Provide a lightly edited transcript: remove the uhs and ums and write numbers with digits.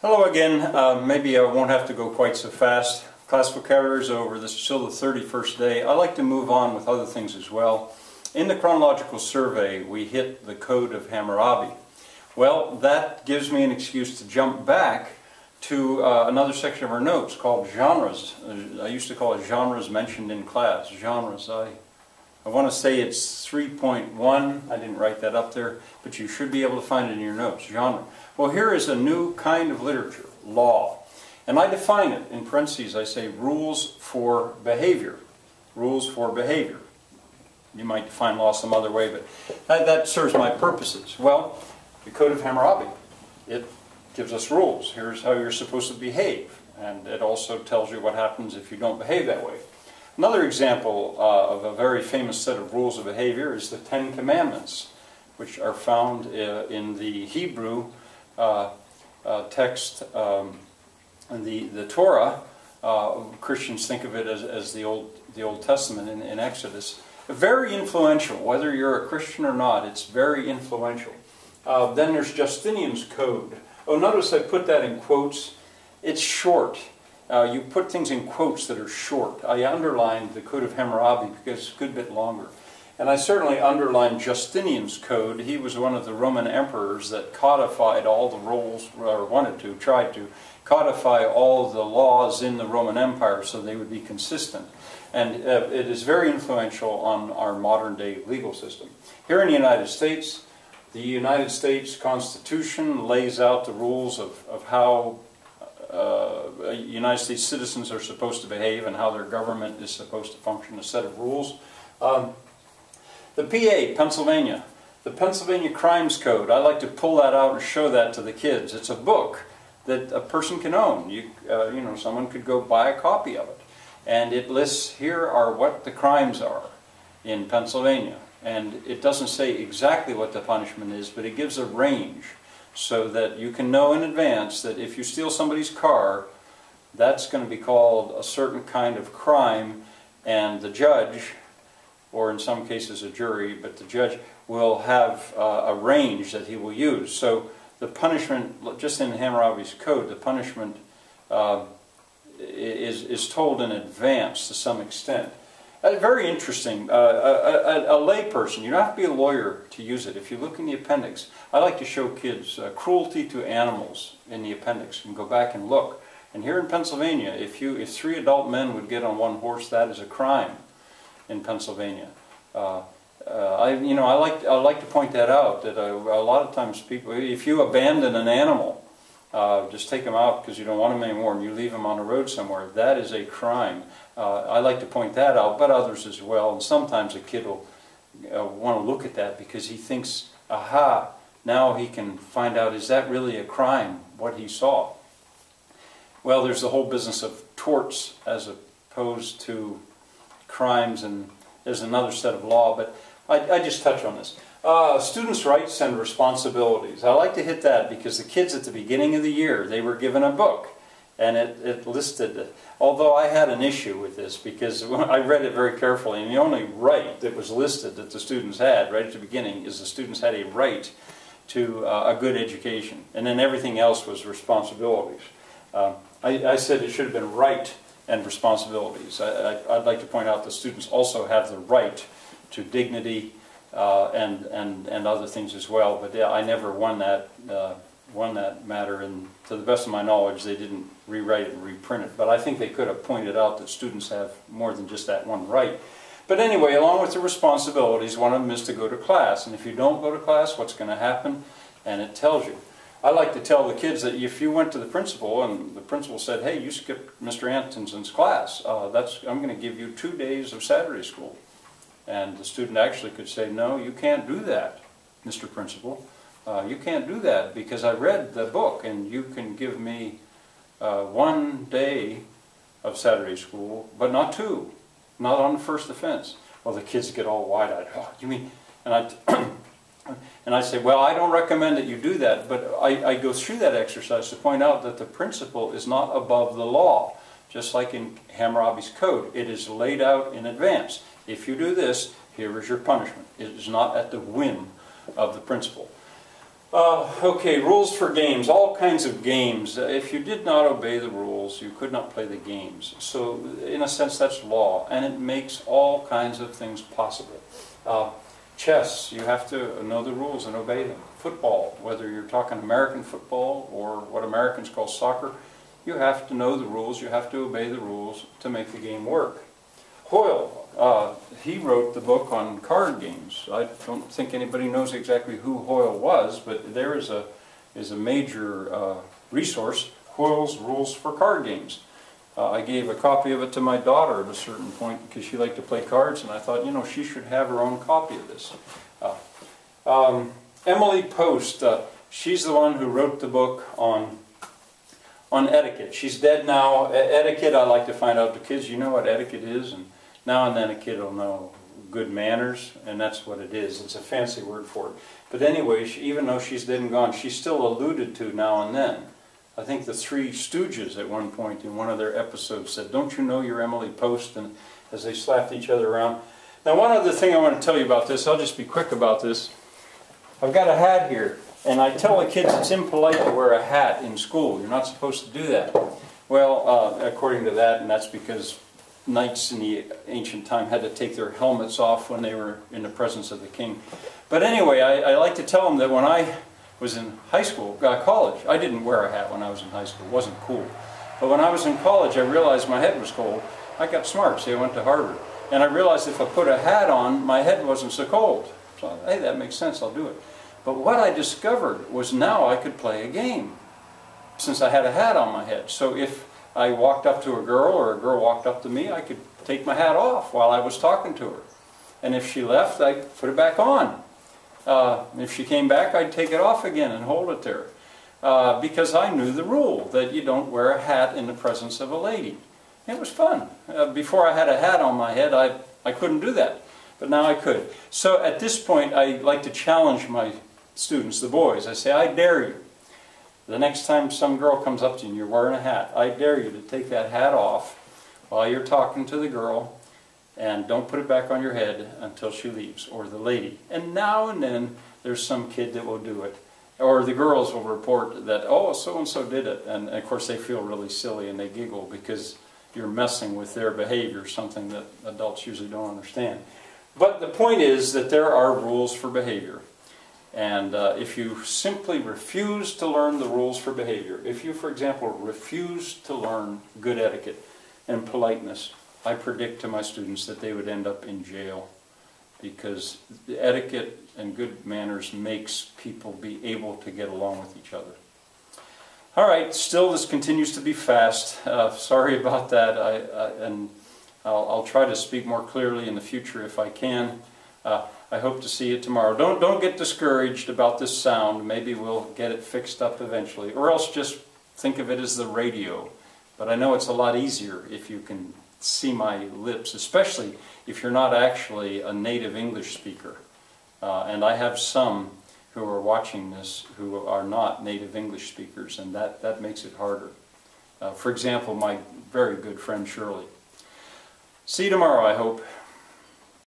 Hello again. Maybe I won't have to go quite so fast. Class vocabulary is over. This is still the 31st day. I like to move on with other things as well. In the chronological survey, we hit the Code of Hammurabi. Well, that gives me an excuse to jump back to another section of our notes called genres. I used to call it genres mentioned in class. Genres. I want to say it's 3.1. I didn't write that up there, but you should be able to find it in your notes. Genre. Well, here is a new kind of literature, law. And I define it, in parentheses, I say rules for behavior. Rules for behavior. You might define law some other way, but that serves my purposes. Well, the Code of Hammurabi, it gives us rules. Here's how you're supposed to behave. And it also tells you what happens if you don't behave that way. Another example of a very famous set of rules of behavior is the Ten Commandments, which are found in the Hebrew text, the Torah. Christians think of it as the Old Testament in Exodus. Very influential, whether you're a Christian or not, it's very influential. Then there's Justinian's Code. Oh, notice I put that in quotes. It's short. You put things in quotes that are short. I underlined the Code of Hammurabi because it's a good bit longer. And I certainly underlined Justinian's Code. He was one of the Roman emperors that codified all the rules, or tried to codify all the laws in the Roman Empire so they would be consistent. And it is very influential on our modern day legal system. Here in the United States Constitution lays out the rules of how United States citizens are supposed to behave and how their government is supposed to function, a set of rules. The PA, Pennsylvania, the Pennsylvania Crimes Code, I like to pull that out and show that to the kids. It's a book that a person can own. You know, someone could go buy a copy of it. And it lists, here are what the crimes are in Pennsylvania. And it doesn't say exactly what the punishment is, but it gives a range so that you can know in advance that if you steal somebody's car, that's going to be called a certain kind of crime, and the judge, or in some cases a jury, but the judge will have a range that he will use. So the punishment, just in Hammurabi's Code, the punishment is told in advance to some extent. Very interesting. A layperson, you don't have to be a lawyer to use it. If you look in the appendix, I like to show kids cruelty to animals in the appendix. You can go back and look. And here in Pennsylvania, if 3 adult men would get on one horse, that is a crime in Pennsylvania. I like to point that out, that a lot of times people, if you abandon an animal, just take them out because you don't want them anymore and you leave them on the road somewhere, that is a crime. I like to point that out, but others as well. And sometimes a kid will want to look at that because he thinks, aha, now he can find out, is that really a crime, what he saw? Well, there's the whole business of torts as opposed to crimes, and there's another set of law, but I just touch on this. Students' rights and responsibilities. I like to hit that because the kids at the beginning of the year, they were given a book, and it listed, although I had an issue with this because I read it very carefully, and the only right that was listed that the students had right at the beginning is the students had a right to a good education, and then everything else was responsibilities. I said it should have been right and responsibilities. I'd like to point out that students also have the right to dignity and other things as well. But yeah, I never won that matter, and to the best of my knowledge, they didn't rewrite it and reprint it. But I think they could have pointed out that students have more than just that one right. But anyway, along with the responsibilities, one of them is to go to class. And if you don't go to class, what's going to happen? And it tells you. I like to tell the kids that if you went to the principal and the principal said, hey, you skipped Mr. Antonsen's class, I'm going to give you 2 days of Saturday school. And the student actually could say, no, you can't do that, Mr. Principal. You can't do that because I read the book and you can give me 1 day of Saturday school, but not 2, not on the first offense. Well, the kids get all wide-eyed. Oh, you mean, and I say, well, I don't recommend that you do that, but I go through that exercise to point out that the principle is not above the law. Just like in Hammurabi's Code, it is laid out in advance. If you do this, here is your punishment. It is not at the whim of the principal. Okay, rules for games, all kinds of games. If you did not obey the rules, you could not play the games. So, in a sense, that's law, and it makes all kinds of things possible. Chess, you have to know the rules and obey them. Football, whether you're talking American football or what Americans call soccer, you have to know the rules, you have to obey the rules to make the game work. Hoyle, he wrote the book on card games. I don't think anybody knows exactly who Hoyle was, but there is a major resource, Hoyle's Rules for Card Games. I gave a copy of it to my daughter at a certain point because she liked to play cards, and I thought, you know, she should have her own copy of this. Emily Post, she's the one who wrote the book on etiquette. She's dead now. Etiquette, I like to find out the kids, you know what etiquette is, and now and then a kid will know good manners, and that's what it is. It's a fancy word for it. But anyway, even though she's dead and gone, she's still alluded to now and then. I think the Three Stooges at one point in one of their episodes said, "Don't you know you're Emily Post?" and as they slapped each other around. Now, one other thing I want to tell you about this, I'll just be quick about this. I've got a hat here, and I tell the kids it's impolite to wear a hat in school. You're not supposed to do that. Well, according to that, and that's because knights in the ancient time had to take their helmets off when they were in the presence of the king. But anyway, I like to tell them that when I was in high school, college, I didn't wear a hat when I was in high school. It wasn't cool. But when I was in college, I realized my head was cold. I got smart, see, I went to Harvard. And I realized if I put a hat on, my head wasn't so cold. So, hey, that makes sense, I'll do it. But what I discovered was now I could play a game, since I had a hat on my head. So if I walked up to a girl or a girl walked up to me, I could take my hat off while I was talking to her. And if she left, I'd put it back on. If she came back, I'd take it off again and hold it there. Because I knew the rule that you don't wear a hat in the presence of a lady. It was fun. Before I had a hat on my head, I couldn't do that. But now I could. So at this point, I like to challenge my students, the boys. I say, I dare you. The next time some girl comes up to you and you're wearing a hat, I dare you to take that hat off while you're talking to the girl, and don't put it back on your head until she leaves, or the lady. And now and then there's some kid that will do it. Or the girls will report that, oh, so-and-so did it. And of course they feel really silly and they giggle because you're messing with their behavior, something that adults usually don't understand. But the point is that there are rules for behavior. And if you simply refuse to learn the rules for behavior, if you, for example, refuse to learn good etiquette and politeness, I predict to my students that they would end up in jail, because the etiquette and good manners makes people be able to get along with each other. All right, still this continues to be fast. Sorry about that, and I'll try to speak more clearly in the future if I can. I hope to see you tomorrow. Don't get discouraged about this sound. Maybe we'll get it fixed up eventually, or else just think of it as the radio. But I know it's a lot easier if you can see my lips, especially if you're not actually a native English speaker. And I have some who are watching this who are not native English speakers, and that makes it harder. For example, my very good friend Shirley. See you tomorrow, I hope.